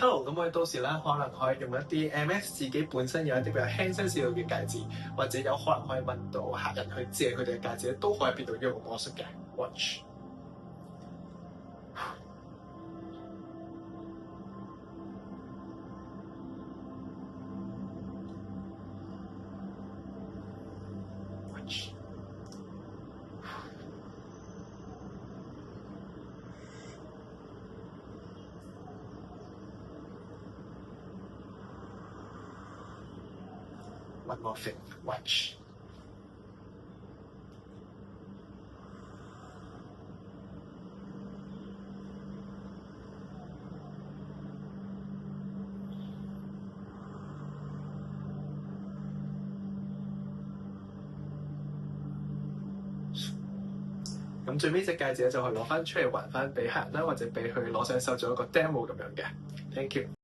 Hello，咁我哋到時咧可能可以用一啲 MS 自己本身有一啲比較輕身少少嘅戒指，或者有可能可以問到客人去借佢哋嘅戒指，都可以變到呢個魔術嘅 watch。watch。One more thing, watch。咁最尾隻戒指咧就可以攞翻出嚟還翻俾客人啦，或者俾佢攞上手做一個 demo 咁樣嘅。Thank you。